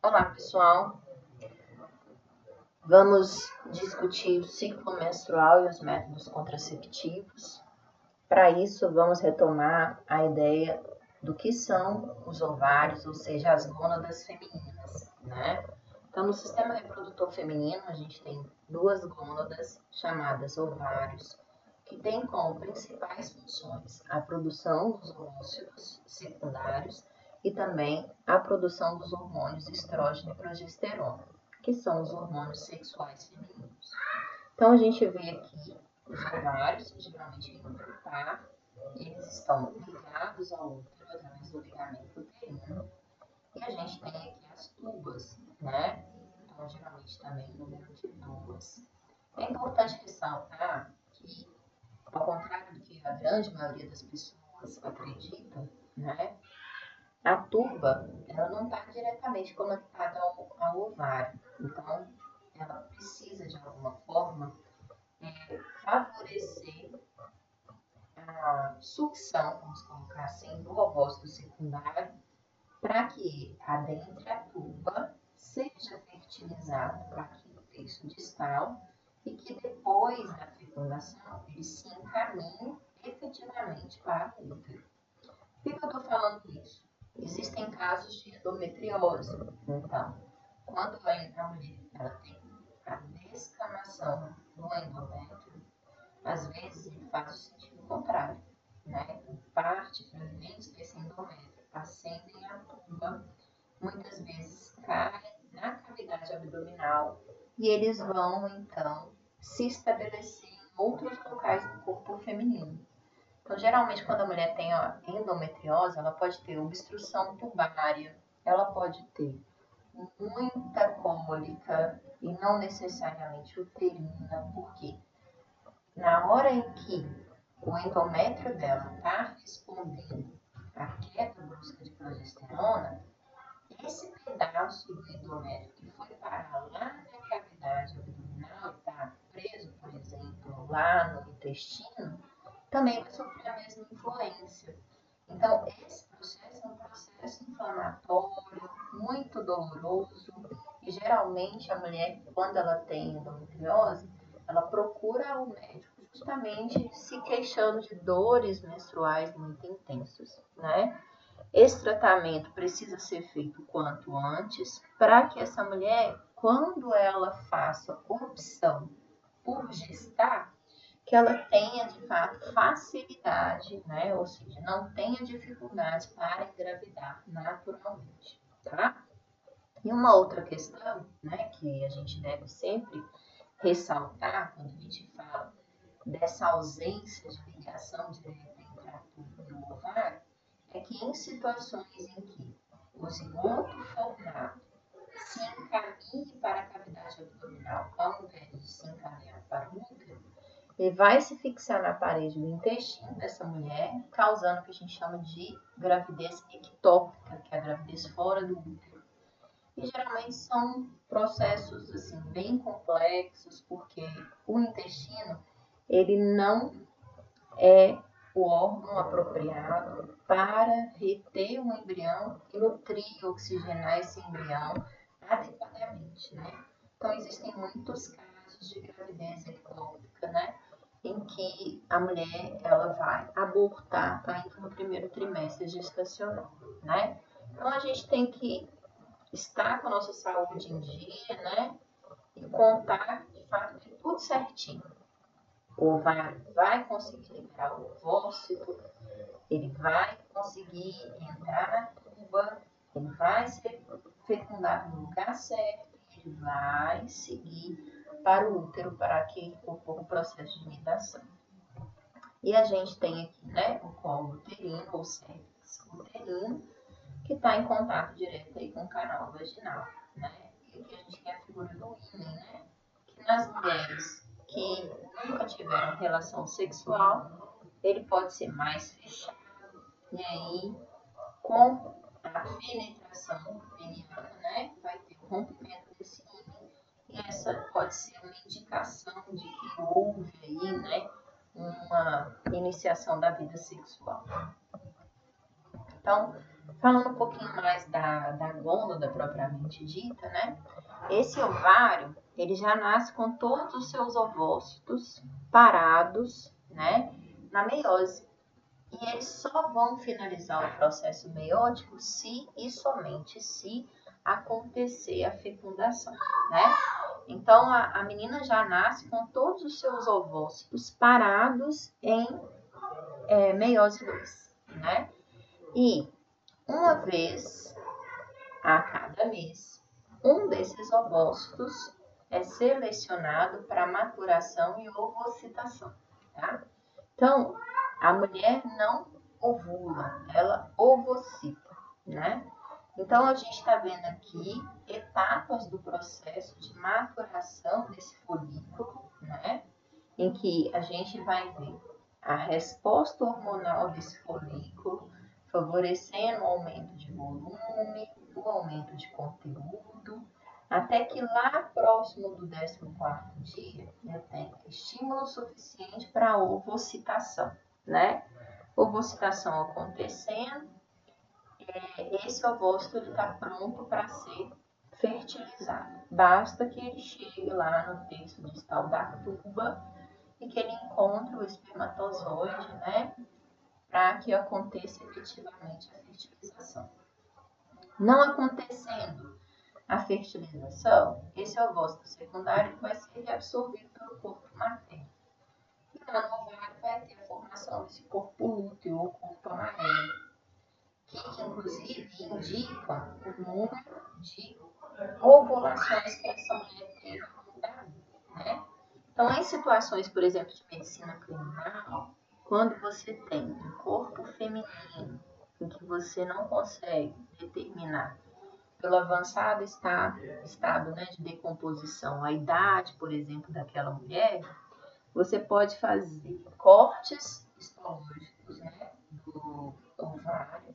Olá, pessoal. Vamos discutir o ciclo menstrual e os métodos contraceptivos. Para isso, vamos retomar a ideia do que são os ovários, ou seja, as gônadas femininas, né? Então, no sistema reprodutor feminino, a gente tem duas gônadas chamadas ovários, que têm como principais funções a produção dos ovócitos secundários e também a produção dos hormônios estrógeno e progesterona, que são os hormônios sexuais femininos. Então, a gente vê aqui os ovários, geralmente em um par, eles estão ligados ao útero através do ligamento uterino, e a gente tem aqui as tubas, né? Então, geralmente também no número de duas. É importante ressaltar que, ao contrário do que a grande maioria das pessoas acreditam, né? A tuba, ela não está diretamente conectada ao ovário. Então, ela precisa, de alguma forma, favorecer a sucção, vamos colocar assim, do ovócito secundário, para que adentre a tuba, seja fertilizado para aqui no terço distal e que depois da fecundação ele se encaminhe efetivamente para o útero. Por que eu estou falando isso? Existem casos de endometriose. Então, quando a mulher ela tem a descamação do endométrio, às vezes ele faz o sentido contrário, né? Parte, fragmentos desse endométrio ascendem à tuba, muitas vezes caem na cavidade abdominal e eles vão então se estabelecer em outros locais do corpo feminino. Então, geralmente, quando a mulher tem a endometriose, ela pode ter obstrução tubária, ela pode ter muita cólica e não necessariamente uterina, porque na hora em que o endométrio dela está respondendo à queda brusca de progesterona, esse pedaço do endométrio que foi parar lá na cavidade abdominal e está preso, por exemplo, lá no intestino, também vai sofrer a mesma influência. Então, esse processo é um processo inflamatório, muito doloroso, e geralmente a mulher, quando ela tem endometriose, ela procura o médico justamente se queixando de dores menstruais muito intensas, né? Esse tratamento precisa ser feito o quanto antes, para que essa mulher, quando ela faça opção por gestar, que ela tenha de fato facilidade, né? Ou seja, não tenha dificuldades para engravidar naturalmente, tá? E uma outra questão, né, que a gente deve sempre ressaltar quando a gente fala dessa ausência de ligação direta entre a tuba e o ovário, é que em situações em que o zigoto formado se encaminhe para a cavidade abdominal ao invés de se encaminhar para o útero, ele vai se fixar na parede do intestino dessa mulher, causando o que a gente chama de gravidez ectópica, que é a gravidez fora do útero. E geralmente são processos assim, bem complexos, porque o intestino ele não é o órgão apropriado para reter um embrião e nutrir e oxigenar esse embrião adequadamente, né? Então, existem muitos casos de gravidez ectópica, né? Em que a mulher ela vai abortar ainda no primeiro trimestre gestacional, né? Então, a gente tem que estar com a nossa saúde em dia, né? E contar, de fato, de tudo certinho. O ovário vai conseguir liberar o ovócito, ele vai conseguir entrar na tuba, ele vai ser fecundado no lugar certo, ele vai seguir para o útero para que ocorra o processo de nidação. E a gente tem aqui, né, o colo uterino ou cervix uterino, que está em contato direto aí com o canal vaginal, né? E aqui a gente tem a figura do ímen, né? Que nas mulheres que nunca tiveram relação sexual, ele pode ser mais fechado, e aí com a penetração peniana, né, vai ter o rompimento desse ímen, e essa pode ser uma indicação de que houve aí, né, uma iniciação da vida sexual. Então, Falando um pouquinho mais da glândula propriamente dita, né? Esse ovário, ele já nasce com todos os seus ovócitos parados, né? Na meiose. E eles só vão finalizar o processo meiótico se e somente se acontecer a fecundação, né? Então, a menina já nasce com todos os seus ovócitos parados em meiose 2, né? E uma vez a cada mês, um desses ovócitos é selecionado para maturação e ovocitação, tá? Então, a mulher não ovula, ela ovocita, né? Então, a gente está vendo aqui etapas do processo de maturação desse folículo, né? Em que a gente vai ver a resposta hormonal desse folículo, favorecendo o aumento de volume, o aumento de conteúdo, até que lá próximo do 14º dia, eu tenho estímulo suficiente para a ovocitação, né? Ovocitação acontecendo, esse ovócito está pronto para ser fertilizado. Basta que ele chegue lá no terço distal da tuba e que ele encontre o espermatozoide, né? Para que aconteça efetivamente a fertilização. Não acontecendo a fertilização, esse ovócito secundário vai ser reabsorvido pelo corpo materno. E lá no ovário vai ter a formação desse corpo lúteo ou corpo amarelo, que inclusive indica o número de ovulações que essa mulher teve ao longo da vida, né? Então, em situações, por exemplo, de medicina criminal, quando você tem um corpo feminino em que você não consegue determinar pelo avançado estado né, de decomposição, a idade, por exemplo, daquela mulher, você pode fazer cortes histológicos, né, do ovário,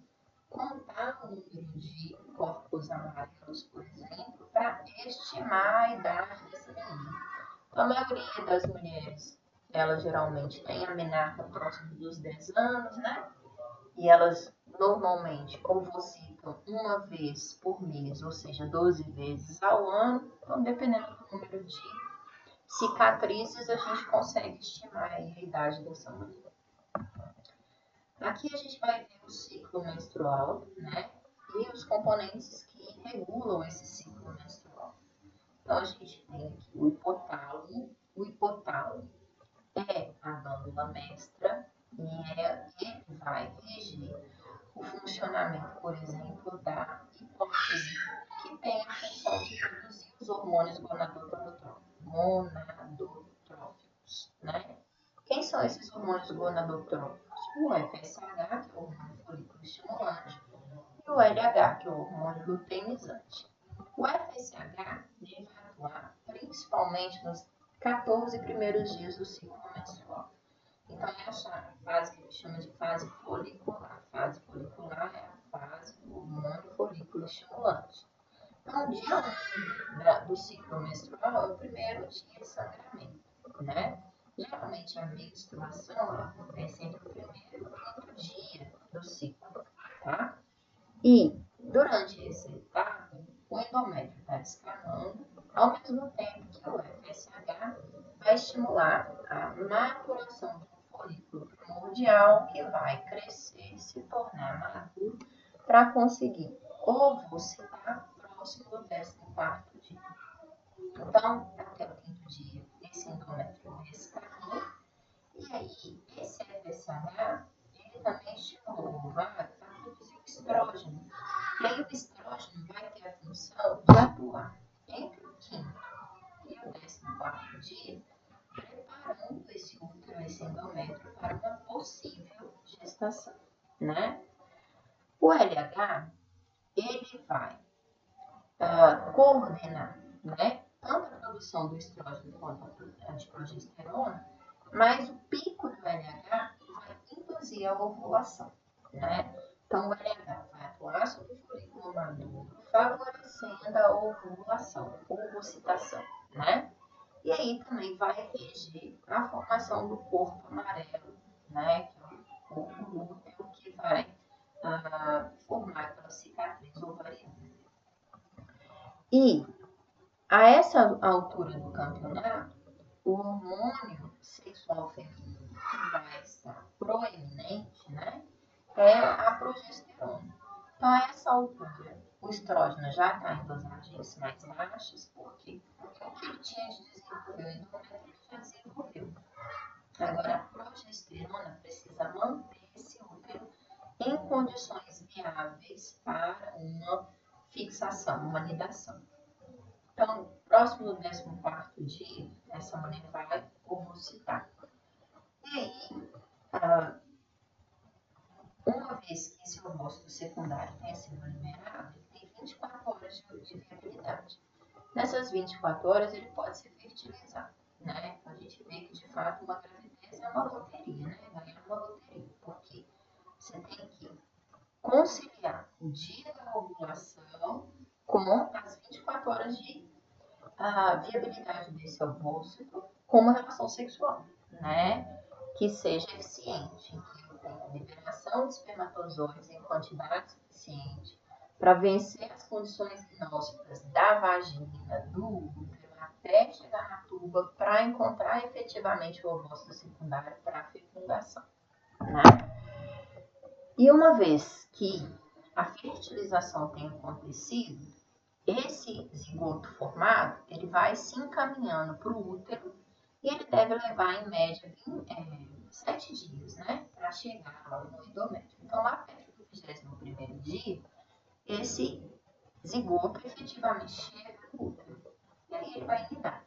contar o número de corpos amarelos, por exemplo, para estimar a idade dessa menina. Então, a maioria das mulheres, elas geralmente têm a menarca próximo dos 10 anos, né? E elas normalmente ovocitam uma vez por mês, ou seja, 12 vezes ao ano. Então, dependendo do número de cicatrizes, a gente consegue estimar a idade dessa mulher. Aqui a gente vai ver o ciclo menstrual, né? E os componentes que regulam esse ciclo menstrual. Então, a gente tem aqui o hipotálamo. O hipotálamo é a glândula mestra e ele vai reger o funcionamento, por exemplo, da hipófise, que tem a função de produzir os hormônios gonadotróficos, né? Quem são esses hormônios gonadotróficos? O FSH, que é o hormônio folículo estimulante, e o LH, que é o hormônio luteinizante. O FSH ele vai atuar principalmente nos 14 primeiros dias do ciclo menstrual. Então, essa fase que a gente chama de fase folicular. A fase folicular é a fase do hormônio folículo estimulante. Então, o dia 1 do ciclo menstrual é o primeiro dia de sangramento, né? Geralmente, a menstruação acontece entre o primeiro e o quinto dia do ciclo, tá? E, durante essa etapa, o endométrio está descamando, ao mesmo tempo que o FSH vai estimular a maturação do folículo primordial, que vai crescer e se tornar maduro para conseguir ovocitar próximo do 14º dia. Então, até o quinto dia, esse endométrio descamou, e aí esse FSH, ele também estimula o ovário a produzir o estrógeno. E aí o estrógeno vai ter a função de atuar entre o quinto e o 14º dia, preparando esse útero, esse endométrio, para uma possível gestação, né? O LH, ele vai coordenar, né? Tanto a produção do estrógeno quanto a de progesterona, mas o pico do LH vai induzir a ovulação, né? Então, o LH vai atuar sobre o folículo maduro, favorecendo a ovulação, ovocitação, né? E aí também vai reger a formação do corpo amarelo, né? Que é o corpo lúteo que vai formar E a essa altura do campeonato, o hormônio sexual feminino que vai estar proeminente, né, é a progesterona. Então, a essa altura, o estrógeno já está em dosagens mais baixas, porque o que ele tinha de desenvolver, o endométrio já desenvolveu. Agora, a progesterona precisa manter esse útero em condições viáveis para uma fixação, uma nidação. Então, próximo do 14º dia, essa mulher vai ovocitar. E aí, uma vez que esse ovócito secundário tenha sido liberado, ele tem 24 horas de viabilidade. Nessas 24 horas, ele pode ser fertilizado, né? A gente vê que, de fato, uma gravidez é uma loteria, né? Ganhar uma loteria, porque você tem que conciliar o dia da ovulação com as 24 horas de viabilidade desse ovócito com uma relação sexual, né? Que seja eficiente, que eu tenha liberação de espermatozoides em quantidade suficiente para vencer as condições inóspitas da vagina, do útero, até chegar na tuba, para encontrar efetivamente o ovócito secundário para a fecundação, né? E uma vez que a fertilização tenha acontecido, esse zigoto formado, ele vai se encaminhando para o útero e ele deve levar, em média, 7 dias, né, para chegar lá no endométrio. Então, lá perto do 21º dia, esse zigoto efetivamente chega no útero. E aí ele vai nidar.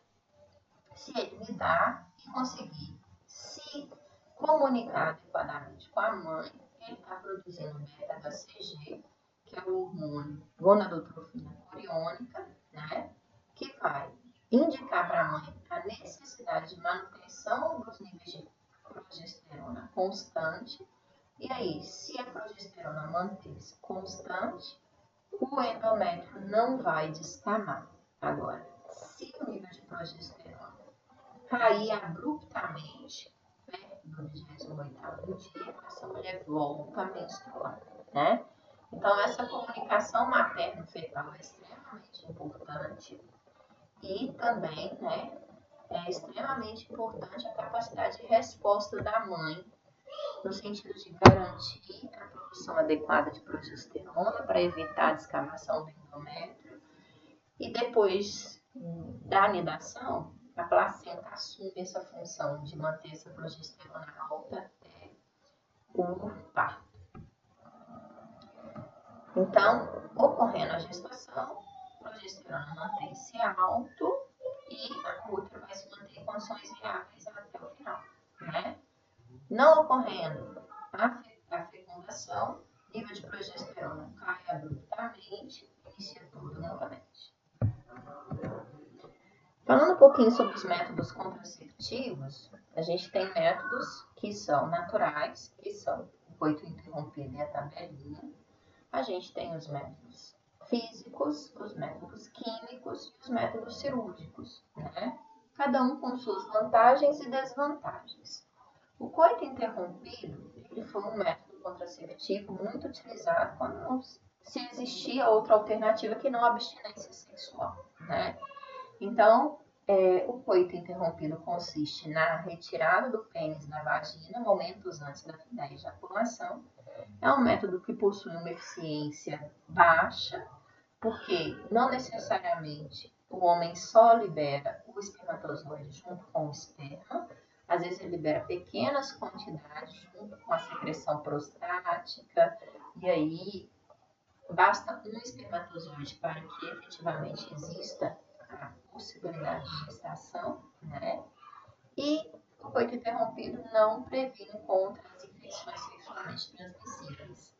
Se ele nidar e conseguir se comunicar adequadamente com a mãe, ele está produzindo beta-HCG, que é o hormônio gonadotrofina coriônica, né, que vai indicar para a mãe a necessidade de manutenção dos níveis de progesterona constante. E aí, se a progesterona manter-se constante, o endométrio não vai descamar. Agora, se o nível de progesterona cair abruptamente, perto do 28º dia, essa mulher volta a menstruar, né? Então, essa comunicação materno-fetal é extremamente importante e também, né, é extremamente importante a capacidade de resposta da mãe, no sentido de garantir a produção adequada de progesterona para evitar a descamação do endométrio. E depois da anidação, a placenta assume essa função de manter essa progesterona alta até o parto. Então, ocorrendo a gestação, a progesterona mantém-se alto e a útero vai se manter em condições viáveis até o final, né? Não ocorrendo a fecundação, nível de progesterona cai abruptamente e inicia tudo novamente. Falando um pouquinho sobre os métodos contraceptivos, a gente tem métodos que são naturais, que são o coito interrompido e a tabelinha. A gente tem os métodos físicos, os métodos químicos e os métodos cirúrgicos, né? Cada um com suas vantagens e desvantagens. O coito interrompido, ele foi um método contraceptivo muito utilizado quando não se existia outra alternativa que não a abstinência sexual, né? Então, o coito interrompido consiste na retirada do pênis da vagina momentos antes da ejaculação. É um método que possui uma eficiência baixa, porque não necessariamente o homem só libera o espermatozoide junto com o esperma. Às vezes ele libera pequenas quantidades junto com a secreção prostática, e aí basta um espermatozoide para que efetivamente exista a possibilidade de gestação, né? E o coito interrompido não previne contra as infecções sexualmente transmissíveis.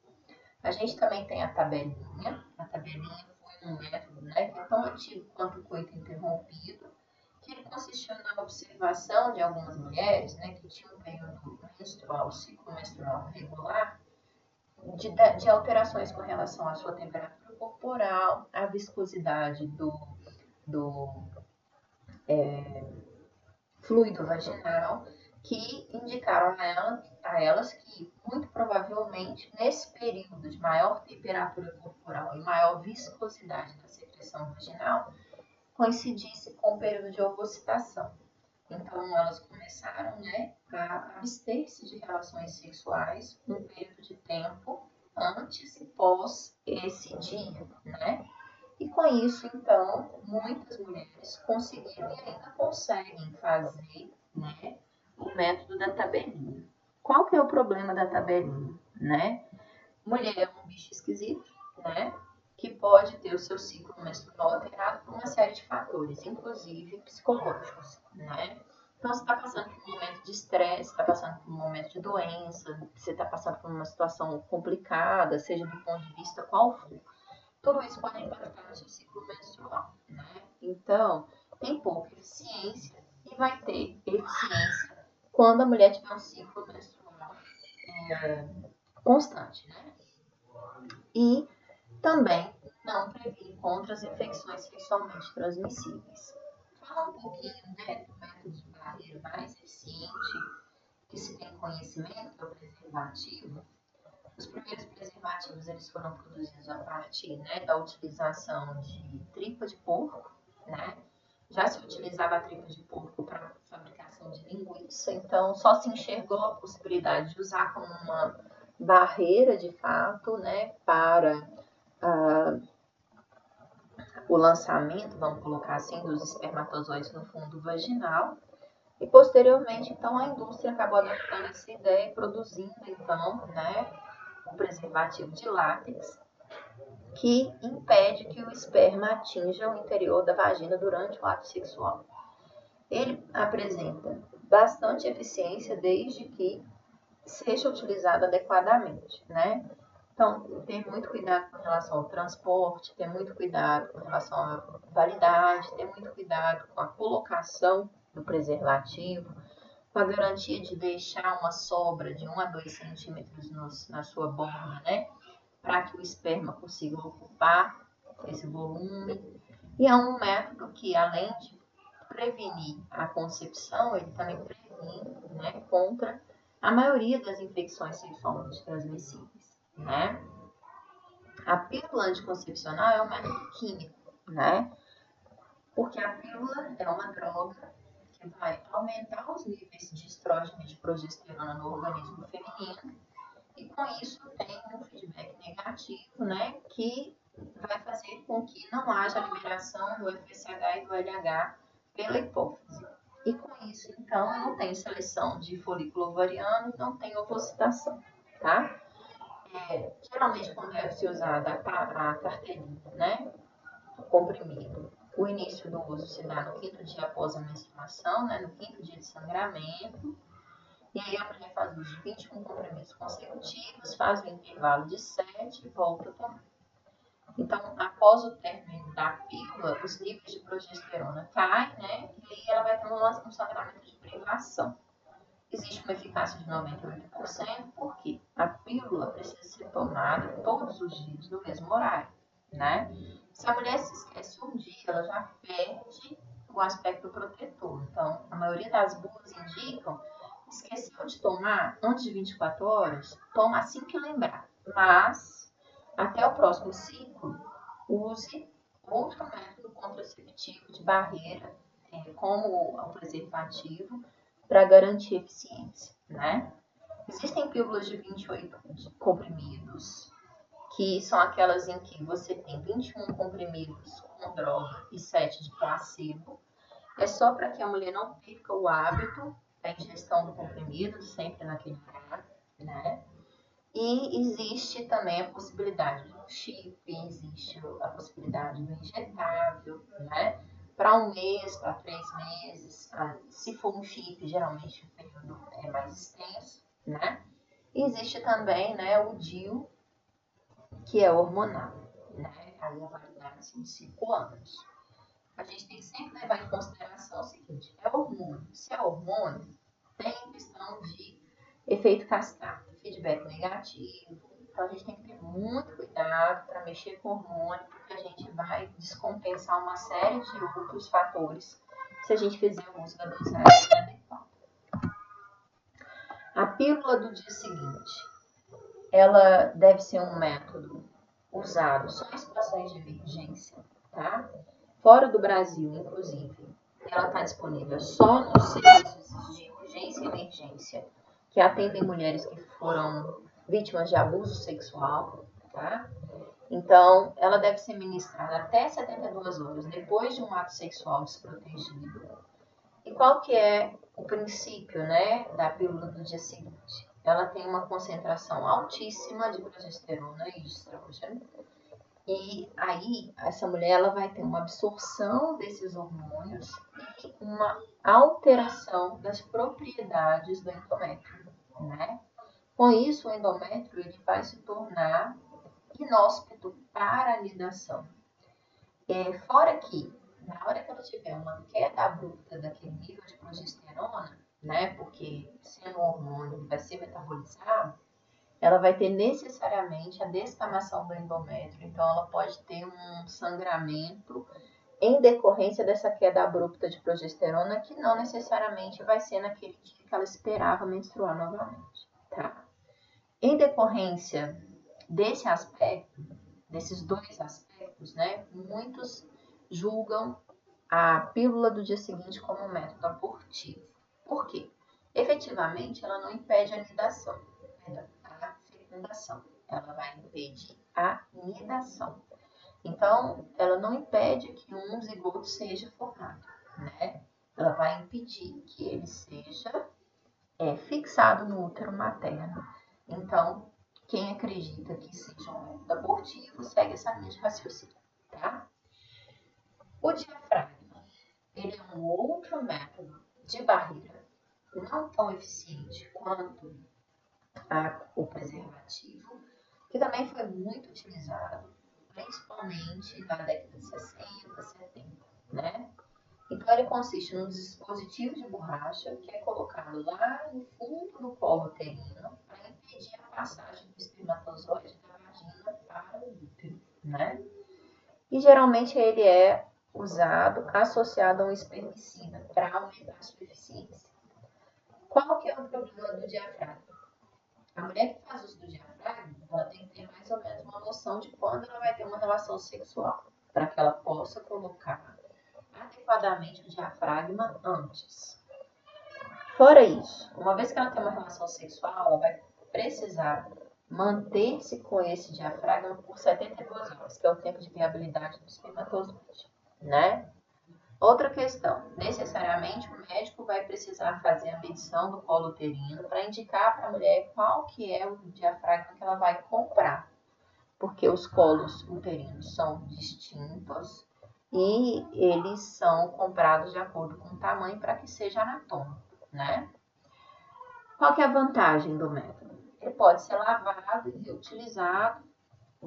A gente também tem a tabelinha. A tabelinha foi um método, né, que é tão antigo quanto o coito interrompido, que ele consistiu na observação de algumas mulheres, né, que tinham um período menstrual, ciclo menstrual regular, de alterações com relação à sua temperatura corporal, à viscosidade do fluido vaginal, que indicaram a elas que, muito provavelmente, nesse período de maior temperatura corporal e maior viscosidade da secreção secreção vaginal coincidisse com o período de ovulação. Então, elas começaram, né, a abster-se de relações sexuais um período de tempo antes e pós esse dia, né? E com isso, então, muitas mulheres conseguiram e ainda conseguem fazer, né, o método da tabelinha. Qual que é o problema da tabelinha, né? Mulher é um bicho esquisito, né? Que pode ter o seu ciclo menstrual alterado por uma série de fatores, inclusive psicológicos, né? Então, você está passando por um momento de estresse, está passando por um momento de doença, você está passando por uma situação complicada, seja do ponto de vista qual for. Tudo isso pode impactar no seu ciclo menstrual, né? Então, tem pouca eficiência e vai ter eficiência quando a mulher tiver um ciclo menstrual constante, né? E também não previne contra as infecções sexualmente transmissíveis. Falar um pouquinho, né, do método de barreira mais eficiente que se tem conhecimento, que é o preservativo. Os primeiros preservativos eles foram produzidos a partir, né, da utilização de tripa de porco, né? Já se utilizava a tripa de porco para fabricação de linguiça, então só se enxergou a possibilidade de usar como uma barreira de fato, né, para o lançamento, vamos colocar assim, dos espermatozoides no fundo vaginal. E posteriormente, então, a indústria acabou adotando essa ideia e produzindo, então, né, um preservativo de látex que impede que o esperma atinja o interior da vagina durante o ato sexual. Ele apresenta bastante eficiência desde que seja utilizado adequadamente, né? Então, ter muito cuidado com relação ao transporte, ter muito cuidado com relação à validade, ter muito cuidado com a colocação do preservativo, com a garantia de deixar uma sobra de 1 a 2 centímetros na sua borda, né? Para que o esperma consiga ocupar esse volume. E é um método que, além de prevenir a concepção, ele também previne, né, contra a maioria das infecções sexualmente transmissíveis, né? A pílula anticoncepcional é um método químico, né? Porque a pílula é uma droga que vai aumentar os níveis de estrógeno e de progesterona no organismo feminino e com isso tem um feedback negativo, né? Que vai fazer com que não haja liberação do FSH e do LH pela hipófise. E com isso, então, não tem seleção de folículo ovariano, não tem ovocitação, tá? Geralmente, quando deve ser usada a carteirinha, né? O comprimido. O início do uso se dá no 5º dia após a menstruação, né? No 5º dia de sangramento. E aí a mulher faz uso de 21 comprimidos consecutivos, faz um intervalo de 7 e volta a tomar. Então, após o término da pílula, os níveis de progesterona caem, né? E aí ela vai ter um sangramento de privação. Existe uma eficácia de 98%, porque a pílula precisa ser tomada todos os dias no mesmo horário, né? Se a mulher se esquece um dia, ela já perde o aspecto protetor. Então, a maioria das bulas indicam, esqueceu de tomar antes de 24 horas, toma assim que lembrar. Mas, até o próximo ciclo, use outro método contraceptivo de barreira, como o preservativo, para garantir eficiência, né? Existem pílulas de 28 comprimidos, que são aquelas em que você tem 21 comprimidos com droga e 7 de placebo. É só para que a mulher não perca o hábito da ingestão do comprimido, sempre naquele horário, né? E existe também a possibilidade do chip, existe a possibilidade do injetável, né? Para 1 mês, para 3 meses. Se for um chip, geralmente o período é mais extenso, né? E existe também, né, o DIU, que é hormonal, né? Aí a validade de 5 anos. A gente tem que sempre levar em consideração o seguinte, é hormônio. Se é hormônio, tem questão de efeito cascata, feedback negativo. Então a gente tem que ter muito cuidado para mexer com hormônio, porque a gente vai descompensar uma série de outros fatores se a gente fizer o uso da dosagem adequada. A pílula do dia seguinte, ela deve ser um método usado só em situações de emergência, tá? Fora do Brasil, inclusive, ela está disponível só nos serviços de urgência e emergência, que atendem mulheres que foram vítimas de abuso sexual, tá? Então, ela deve ser ministrada até 72 horas depois de um ato sexual desprotegido. E qual que é o princípio, né, da pílula do dia seguinte? Ela tem uma concentração altíssima de progesterona e de estrógeno. E aí, essa mulher ela vai ter uma absorção desses hormônios e uma alteração das propriedades do endométrio, né? Com isso, o endométrio ele vai se tornar inóspito para a anidação. Fora que, na hora que ela tiver uma queda abrupta daquele nível de progesterona, né? Porque sendo um hormônio ele vai ser metabolizado, ela vai ter necessariamente a descamação do endométrio, então ela pode ter um sangramento em decorrência dessa queda abrupta de progesterona, que não necessariamente vai ser naquele dia que ela esperava menstruar novamente, tá? Em decorrência desse aspecto, desses dois aspectos, né, muitos julgam a pílula do dia seguinte como um método abortivo. Por quê? Efetivamente, ela não impede a anidação, a fecundação. Ela vai impedir a nidação. Então, ela não impede que um zigoto seja formado, né? Ela vai impedir que ele seja fixado no útero materno. Então, quem acredita que seja um método abortivo segue essa linha de raciocínio, tá? O diafragma, ele é um outro método de barreira, não tão eficiente quanto o preservativo, que também foi muito utilizado, principalmente na década de 60, 70, né? Então, ele consiste num dispositivo de borracha que é colocado lá no fundo do colo uterino para impedir a passagem do espermatozoide da vagina para o útero, né? E geralmente ele é usado associado a um espermicida para aumentar a sua eficiência. Qual que é o problema do diafragma? A mulher que faz uso do diafragma, ela tem que ter mais ou menos uma noção de quando ela vai ter uma relação sexual, para que ela possa colocar adequadamente o diafragma antes. Fora isso, uma vez que ela tem uma relação sexual, ela vai precisar manter-se com esse diafragma por 72 horas, que é o tempo de viabilidade do espermatozoide, né? Outra questão, necessariamente o médico vai precisar fazer a medição do colo uterino para indicar para a mulher qual que é o diafragma que ela vai comprar, porque os colos uterinos são distintos e eles são comprados de acordo com o tamanho para que seja anatômico, né? Qual que é a vantagem do método? Ele pode ser lavado e reutilizado,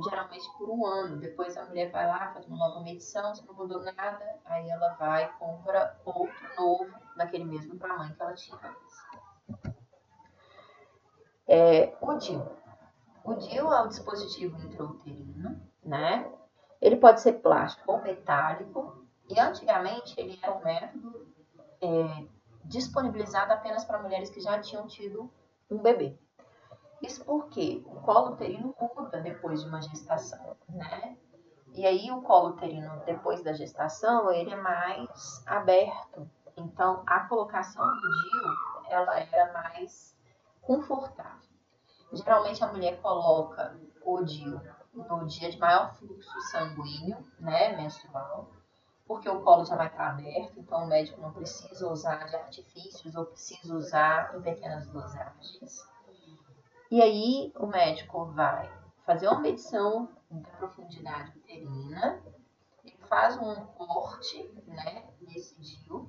geralmente por um ano. Depois a mulher vai lá, faz uma nova medição, se não mudou nada, aí ela vai e compra outro novo, daquele mesmo tamanho que ela tinha antes. O DIU. O DIU é um dispositivo intrauterino, né? Ele pode ser plástico ou metálico, e antigamente ele era um método disponibilizado apenas para mulheres que já tinham tido um bebê. Isso porque o colo uterino muda depois de uma gestação, né? E aí o colo uterino, depois da gestação, ele é mais aberto. Então, a colocação do DIU, ela era mais confortável. Geralmente a mulher coloca o DIU no dia de maior fluxo sanguíneo, né, menstrual, porque o colo já vai estar aberto, então o médico não precisa usar de artifícios ou precisa usar em pequenas dosagens. E aí o médico vai fazer uma medição da profundidade uterina, ele faz um corte, né, nesse DIU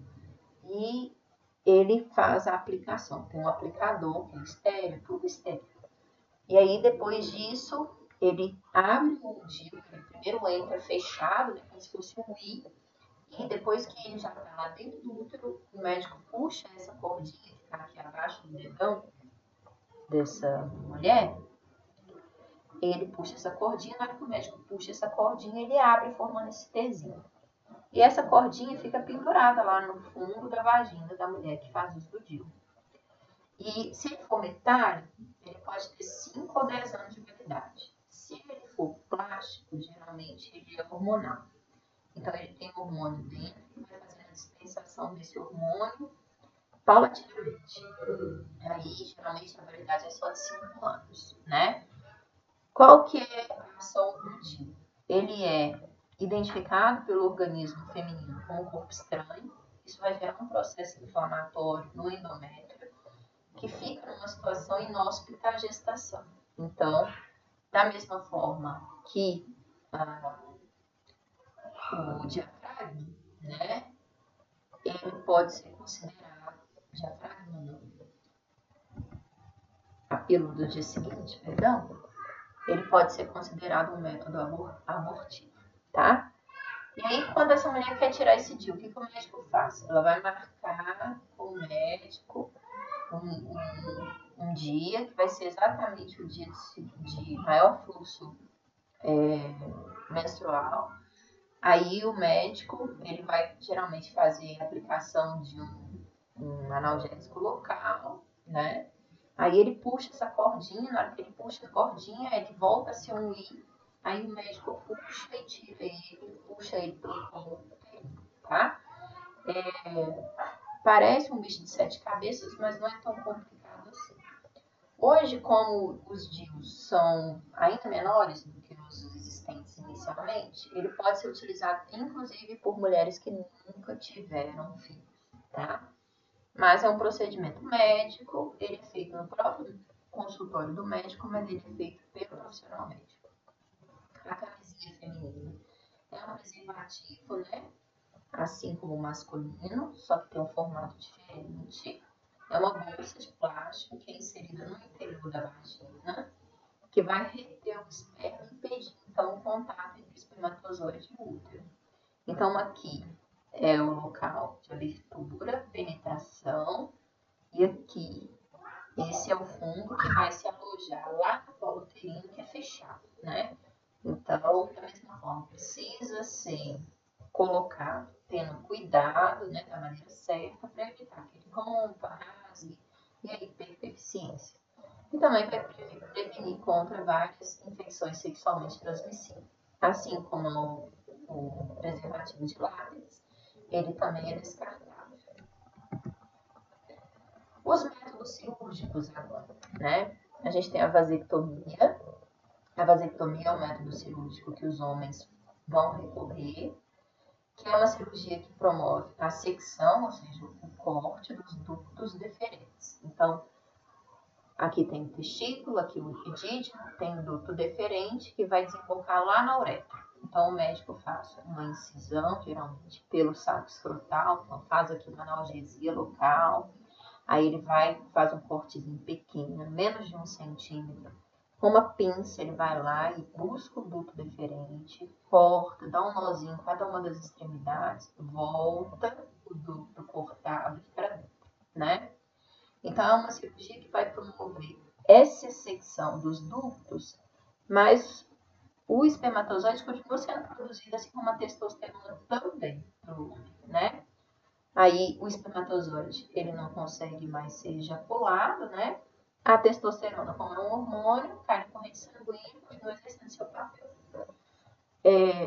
e ele faz a aplicação. Tem um aplicador que é estéreo, tudo estéreo. E aí depois disso ele abre o DIU, ele primeiro entra fechado, né, como se fosse um I, e depois que ele já está lá dentro do útero, o médico puxa essa cordinha que está aqui abaixo do dedão dessa mulher. Ele puxa essa cordinha, na hora que o médico puxa essa cordinha, ele abre formando esse Tzinho. E essa cordinha fica pendurada lá no fundo da vagina da mulher que faz uso do DIU. E se ele for metálico, ele pode ter 5 ou 10 anos de validade. Se ele for plástico, geralmente ele é hormonal. Então, ele tem hormônio dentro e vai fazendo a dispensação desse hormônio paulatinamente. Aí, geralmente, a validade é só de 5 anos, né? Qual que é a ação do DIU? Ele é identificado pelo organismo feminino como um corpo estranho. Isso vai gerar um processo inflamatório no endométrio, que fica numa situação inóspita à gestação. Então, da mesma forma que o diafragma, né, ele pode ser considerado, diafragma não, a pílula do dia seguinte, perdão, ele pode ser considerado um método abortivo, tá? E aí, quando essa mulher quer tirar esse DIU, o que o médico faz? Ela vai marcar com o médico um dia, que vai ser exatamente o dia de maior fluxo menstrual. Aí o médico, ele vai geralmente fazer a aplicação de um analgésico local, né? Aí ele puxa essa cordinha, na hora que ele puxa a cordinha, ele volta a se unir. Aí o médico puxa e tira ele, puxa ele pelo corpo, tá? Parece um bicho de 7 cabeças, mas não é tão complicado assim. Hoje, como os DIUs são ainda menores do que os existentes inicialmente, ele pode ser utilizado inclusive por mulheres que nunca tiveram filhos, tá? Mas é um procedimento médico, ele é feito no próprio consultório do médico, mas ele é feito pelo profissional médico. A camisinha feminina é um preservativo, né? Assim como o masculino, só que tem um formato diferente. É uma bolsa de plástico que é inserida no interior da vagina, que vai reter o esperma e impedir, então, o contato entre o espermatozoide e o útero. Então, aqui é o local de abertura, penetração, e aqui, esse é o fundo que vai se alojar lá no colo uterino, que é fechado, né? Então, da mesma forma, precisa ser colocado, tendo cuidado, né, da maneira certa, para evitar que ele rompa, rasgue e a hiperdeficiência. E também vai prevenir contra várias infecções sexualmente transmissíveis. Assim como o preservativo de látex, ele também é descartável. Os métodos cirúrgicos agora, né? A gente tem a vasectomia. A vasectomia é um método cirúrgico que os homens vão recorrer, que é uma cirurgia que promove a secção, ou seja, o corte dos ductos deferentes. Então, aqui tem o testículo, aqui o epidídimo, tem o duto deferente que vai desembocar lá na uretra. Então, o médico faz uma incisão, geralmente pelo saco escrotal, então faz aqui uma analgesia local. Aí ele faz um cortezinho pequeno, menos de 1 centímetro. Com uma pinça, ele vai lá e busca o duto deferente, corta, dá um nozinho em cada uma das extremidades, volta o duto cortado para dentro, né? Então, é uma cirurgia que vai promover essa secção dos ductos, mas o espermatozoide continua sendo produzido assim como a testosterona também, né? Aí o espermatozoide, ele não consegue mais ser ejaculado, né? A testosterona, como é um hormônio, cai na corrente sanguínea, continua exercendo seu papel.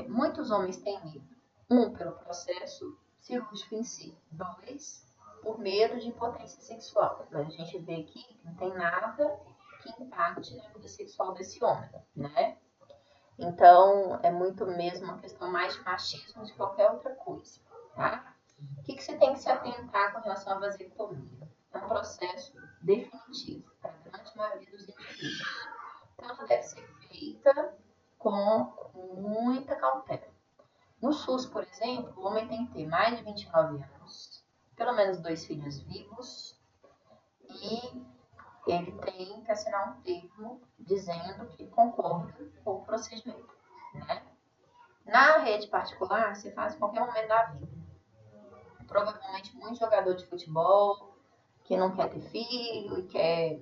Muitos homens têm medo. 1, pelo processo cirúrgico em si. 2, por medo de impotência sexual. Mas a gente vê aqui que não tem nada que impacte na vida sexual desse homem, né? Então, é muito mesmo uma questão mais de machismo de qualquer outra coisa, tá? O que você tem que se atentar com relação à vasectomia? É um processo definitivo para a grande maioria dos indivíduos. Então, ela deve ser feita com muita cautela. No SUS, por exemplo, o homem tem que ter mais de 29 anos, pelo menos 2 filhos vivos, e ele tem que assinar um termo dizendo que concorda com o procedimento, né? Na rede particular, você faz em qualquer momento da vida. Provavelmente muito jogador de futebol que não quer ter filho e quer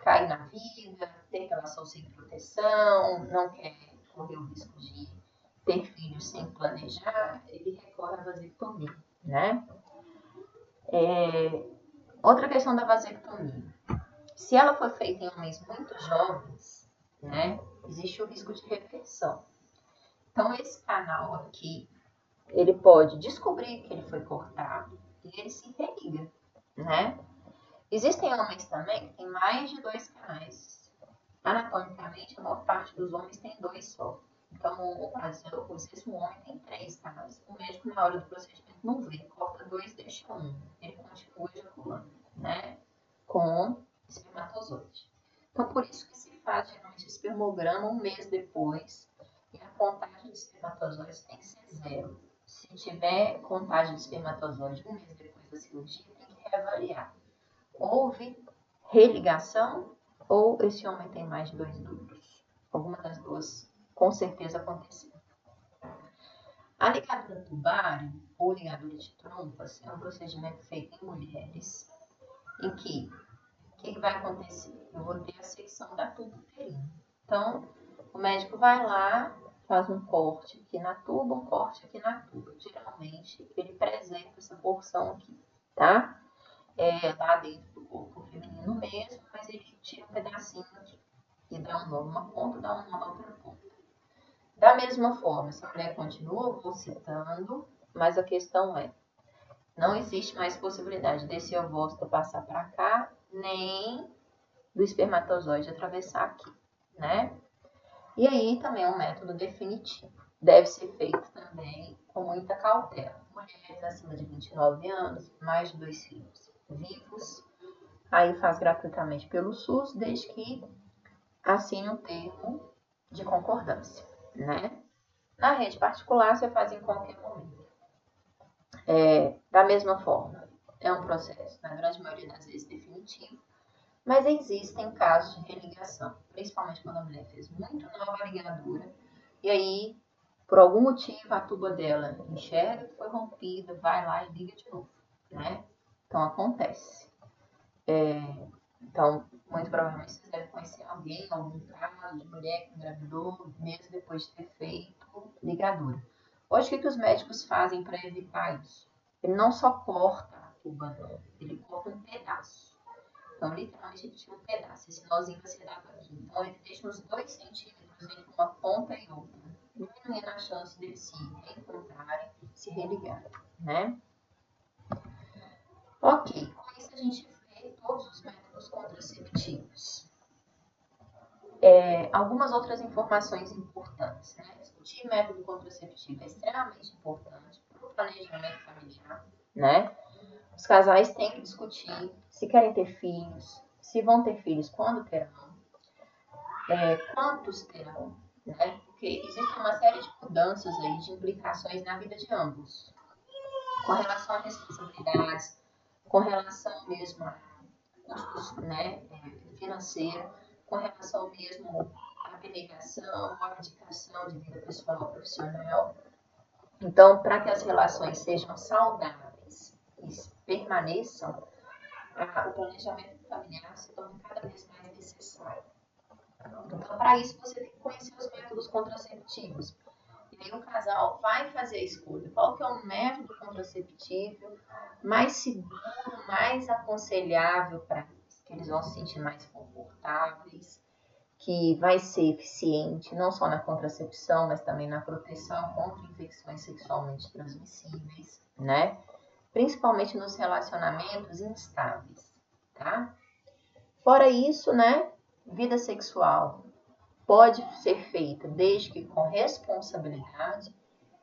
cair na vida, ter relação sem proteção, não quer correr o risco de ter filhos sem planejar, ele recorre à vasectomia, né? Outra questão da vasectomia. Se ela for feita em homens muito jovens, né, existe o risco de reversão. Então, esse canal aqui, ele pode descobrir que ele foi cortado e ele se religa, né? Existem homens também que têm mais de 2 canais. Anatomicamente, a maior parte dos homens tem 2 só. Então, às vezes, um homem tem 3 canais. O médico, na hora do procedimento, não vê, corta 2, deixa 1. Ele continua ejaculando, né? Com espermatozoide. Então, por isso que se faz geralmente espermograma um mês depois. E a contagem de espermatozoides tem que ser 0. Se tiver contagem de espermatozoide um mês depois da cirurgia, tem que reavaliar. Houve religação ou esse homem tem mais de 2 úteros? Alguma das duas com certeza aconteceu. A ligadura tubária ou ligadura de trompas é um procedimento feito em mulheres em que o que vai acontecer? Eu vou ter a secção da tuba uterina. Então, o médico vai lá, faz um corte aqui na tuba, um corte aqui na tuba. Geralmente, ele preserva essa porção aqui, tá? Lá dentro do corpo feminino mesmo, mas ele tira um pedacinho aqui e dá um nó numa ponta, dá um nó na outra ponta. Da mesma forma, essa mulher continua ovocytando, mas a questão é, não existe mais possibilidade desse ovócito passar para cá, nem do espermatozoide atravessar aqui, né? E aí também é um método definitivo. Deve ser feito também com muita cautela. Mulheres acima de 29 anos, mais de 2 filhos vivos, aí faz gratuitamente pelo SUS, desde que assine um termo de concordância, né? Na rede particular, você faz em qualquer momento. Da mesma forma, é um processo, na grande maioria das vezes, definitivo, mas existem casos de religação, principalmente quando a mulher fez muito nova ligadura, e aí, por algum motivo, a tuba dela enxerga que foi rompida, vai lá e liga de novo, né? Então, acontece. Então, muito provavelmente vocês devem conhecer alguém, algum caso de mulher que engravidou mesmo depois de ter feito ligadura. Hoje, o que os médicos fazem para evitar isso? Ele não só corta a tuba dela, ele corta um pedaço. Então, literalmente, ele tira um pedaço. Esse nozinho vai ser dado aqui. Então, ele deixa uns 2 centímetros entre uma ponta e outra, diminuindo a chance deles se reencontrarem, se religarem, né? Ok, com isso a gente vê todos os métodos contraceptivos. Algumas outras informações importantes, né? Discutir método contraceptivo é extremamente importante para o planejamento familiar, né? Os casais têm que discutir se querem ter filhos, se vão ter filhos, quando terão, quantos terão, né? Porque existe uma série de mudanças aí, de implicações na vida de ambos, com relação a responsabilidades, com relação mesmo a custos, né, financeiro, com relação mesmo à abnegação, à abdicação de vida pessoal e profissional. Então, para que as relações sejam saudáveis e permaneçam, o planejamento familiar se torna cada vez mais necessário. Então, para isso, você tem que conhecer os métodos contraceptivos. E aí o casal vai fazer a escolha. Qual que é o método contraceptivo mais seguro, mais aconselhável para eles? Que eles vão se sentir mais confortáveis, que vai ser eficiente, não só na contracepção, mas também na proteção contra infecções sexualmente transmissíveis, né? Principalmente nos relacionamentos instáveis, tá? Fora isso, né? Vida sexual pode ser feita desde que com responsabilidade.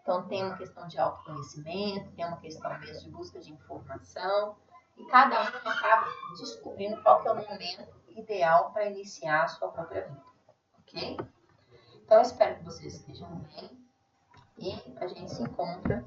Então, tem uma questão de autoconhecimento, tem uma questão mesmo de busca de informação, e cada um acaba descobrindo qual que é o momento ideal para iniciar a sua própria vida, ok? Então, eu espero que vocês estejam bem e a gente se encontra